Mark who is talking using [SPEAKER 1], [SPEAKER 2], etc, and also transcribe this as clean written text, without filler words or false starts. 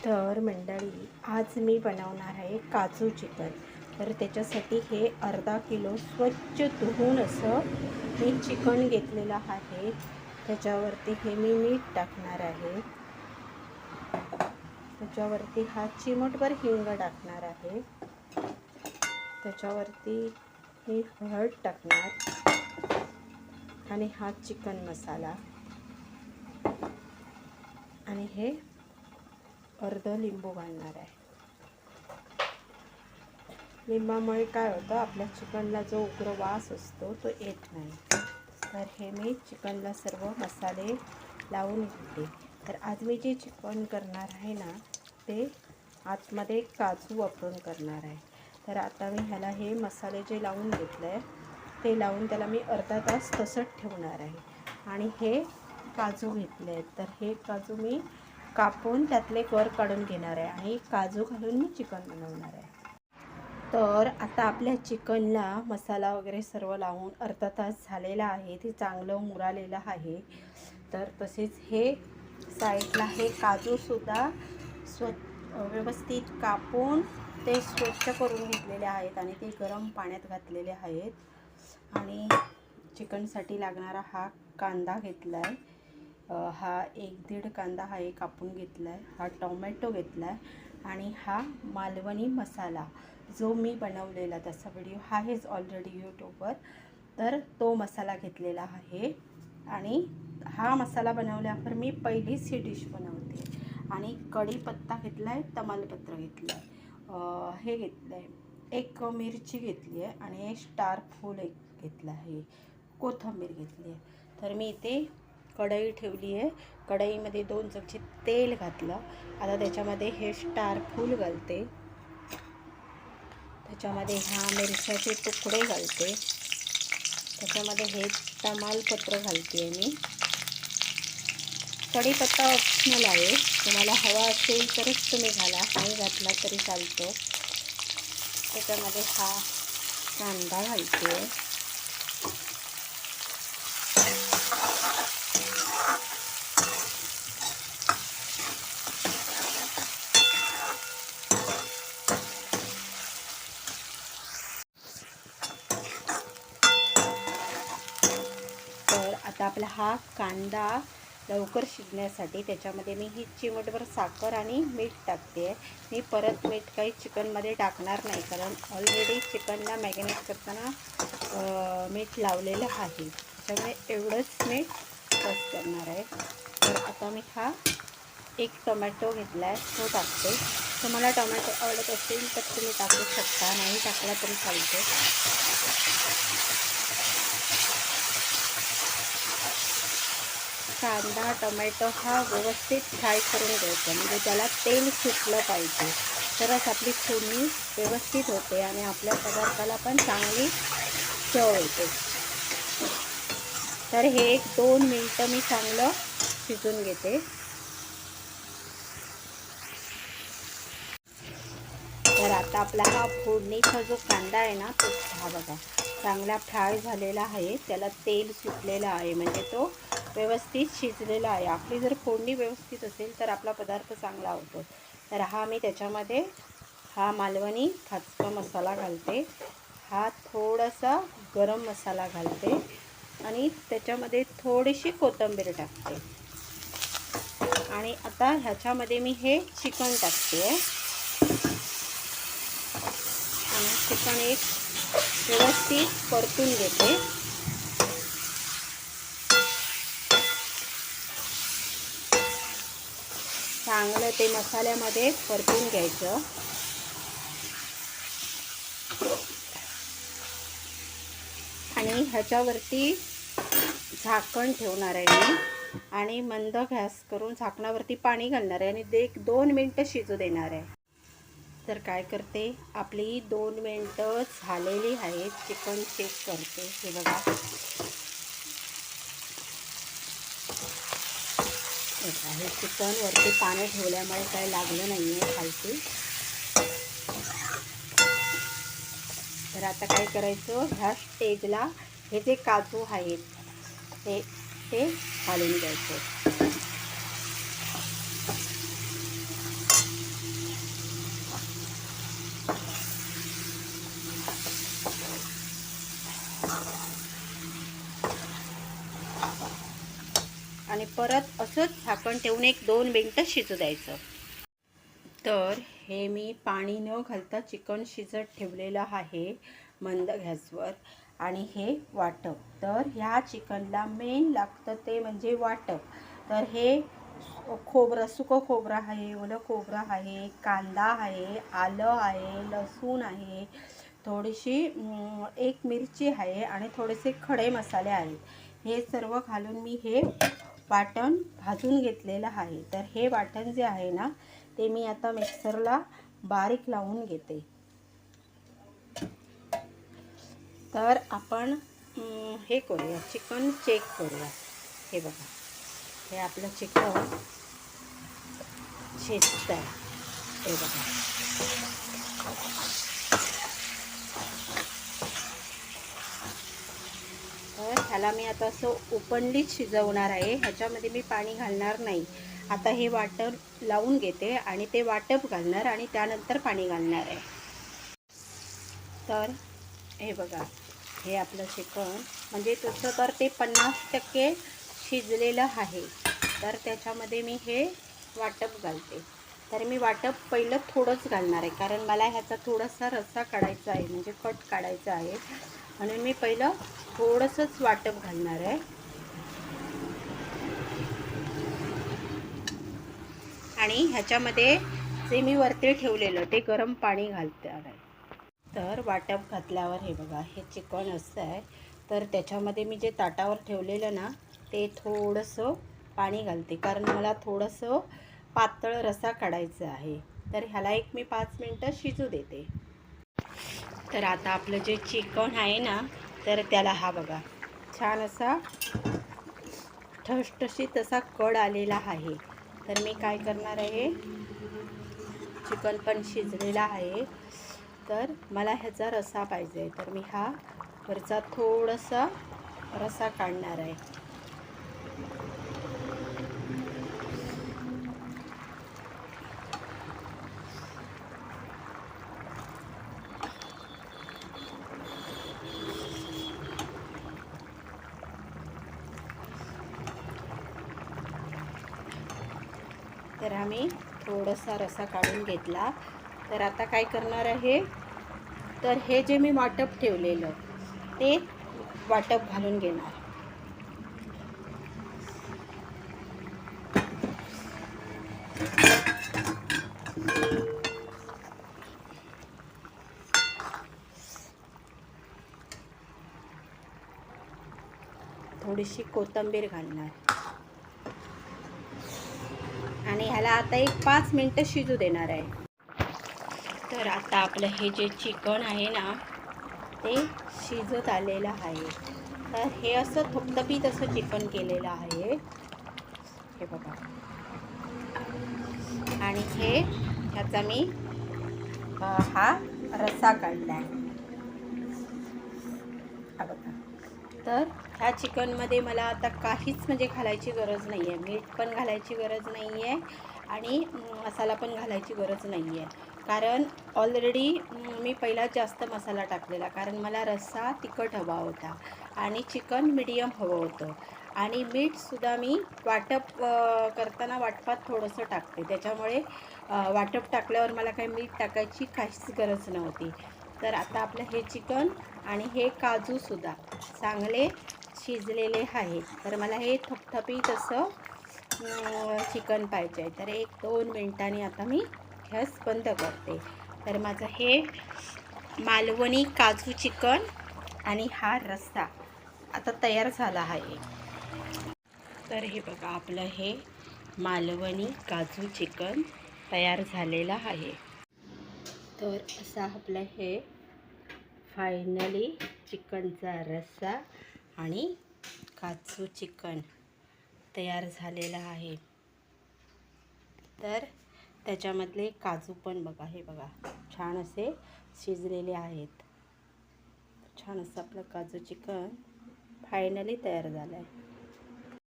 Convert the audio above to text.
[SPEAKER 1] तर मंडळी, आज मी बनवणार आहे काजू चिकन. तर त्याच्यासाठी हे अर्धा किलो स्वच्छ धुवून असं मी चिकन घेतलेलं आहे. त्याच्यावरती हे मी मीठ टाकणार आहे. त्याच्यावरती हा चिमटभर हिंग टाकणार आहे. त्याच्यावरती ही हळद टाकणार आणि हा चिकन मसाला आणि हे अर्ध लिंबू घालणार आहे. लिंबामुळे काय होतं, आपल्या चिकनला जो उग्र वास असतो तो येत नाही. तर हे मी चिकनला सर्व मसाले लावून घेते. तर आज मी जे चिकन करणार आहे ना, ते आतमध्ये काजू वापरून करणार आहे. तर आता मी ह्याला हे मसाले जे लावून घेतले आहे ते लावून त्याला मी अर्धा तास तसंच ठेवणार आहे. आणि हे काजू घेतले आहेत, तर हे काजू मी कापून त्यातले गर काढून घेणार आहे आणि काजू घालून मी चिकन बनवणार आहे. तर आता आपल्या चिकनला मसाला वगैरे सर्व लावून अर्धा तास झालेला आहे. ते चांगलं मुरालेलं आहे. तर तसेच हे साईडला हे काजूसुद्धा व्यवस्थित कापून ते स्वच्छ करून घेतलेले आहेत आणि ते गरम पाण्यात घातलेले आहेत. आणि चिकनसाठी लागणारा हा कांदा घेतला आहे. हा 1-1.5 कांदा हा एक कापून घेतला आहे. हा टोमॅटो घेतला आहे आणि हा मालवणी मसाला जो मी बनवलेला, त्याचा व्हिडिओ आहेच ऑलरेडी यूट्यूबवर. तर तो मसाला घेतलेला आहे. आणि हा मसाला बनवल्यावर मी पहिलीच ही डिश बनवते. आणि कढीपत्ता घेतला आहे, तमालपत्र घेतलं आहे, हे घेतलं आहे, एक मिरची घेतली आहे आणि एक स्टार फूल एक घेतलं आहे, कोथिंबीर घेतली आहे. तर मी इथे कढई ठेवली आहे. कढईमध्ये 2 चमचे तेल घातलं. आता त्याच्यामध्ये हे स्टार फूल घालते. त्याच्यामध्ये ह्या मिरच्याचे तुकडे घालते. त्याच्यामध्ये हे तमालपत्र घालते आहे मी. कढीपत्ता ऑप्शनल आहे, तुम्हाला हवा असेल तरच तुम्ही घाला, नाही घातला तरी चालतो. त्याच्यामध्ये हा कांदा घालते. तर आता आपला हा कांदा लवकर शिजण्यासाठी त्याच्यामध्ये मी ही चिमटभर साखर आणि मीठ टाकते आहे. मी परत मीठ काही चिकनमध्ये टाकणार नाही, कारण ऑलरेडी चिकनला मॅरिनेट करताना मीठ लावलेलं आहे. त्याच्यामुळे एवढंच मीठ बस करणार आहे. तर आता मी हा एक टोमॅटो घेतला आहे, तो टाकते. तुम्हाला टोमॅटो आवडत असेल तर तुम्ही टाकू शकता, नाही टाकला तरी चालतो. कांदा टोमॅटो हा व्यवस्थित फ्राय करून घ्यायचा, म्हणजे त्याला तेल सुटलं पाहिजे, तरच आपली फोडणी व्यवस्थित होते आणि आपल्या पदार्थाला पण चांगली चव येते. तर हे 1-2 मिनटं मी चांगलं शिजून घेते. तर आता आपला हा फोडणीचा जो कांदा आहे ना, तो हा बघा चांगला फ्राय झालेला आहे. त्याला तेल सुटलेलं आहे, म्हणजे तो व्यवस्थित शिजलेला आहे. आपली जर फोडणी व्यवस्थित असेल तर आपला पदार्थ चांगला होतो. तर हा मी त्याच्यामध्ये हा मालवणी खाचका मसाला घालते. हा थोडासा गरम मसाला घालते आणि त्याच्यामध्ये थोडीशी कोथिंबीर टाकते. आणि आता ह्याच्यामध्ये मी हे चिकन टाकते आणि चिकन एक व्यवस्थित परतून घेते. चांगलं ते मसाल्यामध्ये परतून घ्यायचं. आणि ह्याच्यावरती झाकण ठेवणार आहे मी आणि मंद गॅस करून झाकणावरती पाणी घालणार आहे आणि 1-2 मिनटं शिजू देणार आहे. तर काय करते, आपली 2 मिनटं झालेली आहेत. चिकन चेक करते. हे बघा, हे चिकन वरती पाणी ठेवल्यामुळे काही लागलं नाही आहे खालती. तर आता काय करायचं, ह्या स्टेजला हे जे काजू आहेत ते घालून घ्यायचं. परत असंच झाकण ठेवून 1-2 मिनटं शिजू द्यायचं. तर हे मी पाणी न घालता चिकन शिजत ठेवलेलं आहे मंद गॅसवर. आणि हे वाटप. तर ह्या चिकनला मेन लागतं ते म्हणजे वाटप. तर हे खोबरं, सुकं खोबरं आहे, ओलं खोबरं आहे, कांदा आहे, आलं आहे, लसूण आहे, थोडीशी एक मिरची आहे आणि थोडेसे खडे मसाले आहेत. हे सर्व घालून मी हे वाटण भाजून घेतलेलं आहे. तर हे वाटण जे आहे ना ते मी आता मिक्सरला बारीक लावून घेते. तर आपण हे करूया, चिकन चेक करूया. हे बघा, हे आपलं चिकन शिजतं आहे. हे बघा, तर ह्याला मी आता असं ओपनलीच शिजवणार आहे. ह्याच्यामध्ये मी पाणी घालणार नाही. आता हे वाटण लावून घेते आणि ते वाटप घालणार आणि त्यानंतर पाणी घालणार आहे. तर हे बघा, हे आपलं चिकन म्हणजे तसं तर ते 50% शिजलेलं आहे. तर त्याच्यामध्ये मी हे वाटप घालते. तर मी वाटप पहिलं थोडंच घालणार आहे, कारण मला ह्याचा थोडासा रस्सा काढायचा आहे, म्हणजे कट काढायचा आहे. म्हणून मी पहिलं थोडंसंच वाटप घालणार आहे. आणि ह्याच्यामध्ये जे मी वरती ठेवलेलं ते गरम पाणी घालते आहे. तर वाटप घातल्यावर हे बघा, हे चिकन असं आहे. तर त्याच्यामध्ये मी जे ताटावर ठेवलेलं ना ते थोडंसं पाणी घालते, कारण मला थोडंसं पातळ रस्सा काढायचा आहे. तर ह्याला मी 5 मिनटं शिजू देते. तर आता आपलं जे चिकन आहे ना तर त्याला हा बघा छान असा ठसठशीत असा कड आलेला आहे. तर मी काय करणार आहे, चिकन पण शिजलेला आहे. तर मला ह्याचा रस्सा पाहिजे, तर मी हा वरचा थोडासा रस्सा काढणार आहे. तर आम्ही थोडासा रस्सा काढून घेतला. तर आता काय करणार आहे, तर हे जे मी वाटप ठेवलेलं ते वाटप घालून घेणार. थोडीशी कोथिंबीर घालणार आणि ह्याला आता 5 मिनटं शिजू देणार आहे. तर आता आपलं हे जे चिकन आहे ना ते शिजत आलेलं आहे. तर हे असं थपथपीत असं चिकन केलेलं आहे, हे बघा. आणि ह्याचा मी हा रस्सा काढला आहे, हा बघा. तर ह्या चिकनमध्ये मला आता काहीच म्हणजे घालायची गरज नाही आहे. मीठ पण घालायची गरज नाही आहे आणि मसाला पण घालायची गरज नाही आहे, कारण ऑलरेडी मी पहिला जास्त मसाला टाकलेला, कारण मला रस्सा तिखट हवा होता आणि चिकन मीडियम हवं होतं. आणि मीठसुद्धा मी वाटप करताना वाटपात थोडंसं टाकते, त्याच्यामुळे वाटप टाकल्यावर मला काही मीठ टाकायची काहीच गरज नव्हती. तर आता आपलं हे चिकन आणि हे काजूसुद्धा चांगले शिजलेले आहेत. तर मला हे थपथपीत असं चिकन पाहिजे आहे. तर 1-2 मिनटांनी आता मी गॅस बंद करते. तर माझं हे मालवणी काजू चिकन आणि हा रस्सा आता तयार झाला आहे. तर हे बघा, आपलं हे मालवणी काजू चिकन तयार झालेलं आहे. तर असा आपलं हे फायनली चिकनचा रस्सा आणि काजू चिकन तयार झालेला आहे. तर त्याच्यामधले काजू पण बघा, हे बघा छान असे शिजलेले आहेत. छान असं आपलं काजू चिकन फायनली तयार झालं आहे.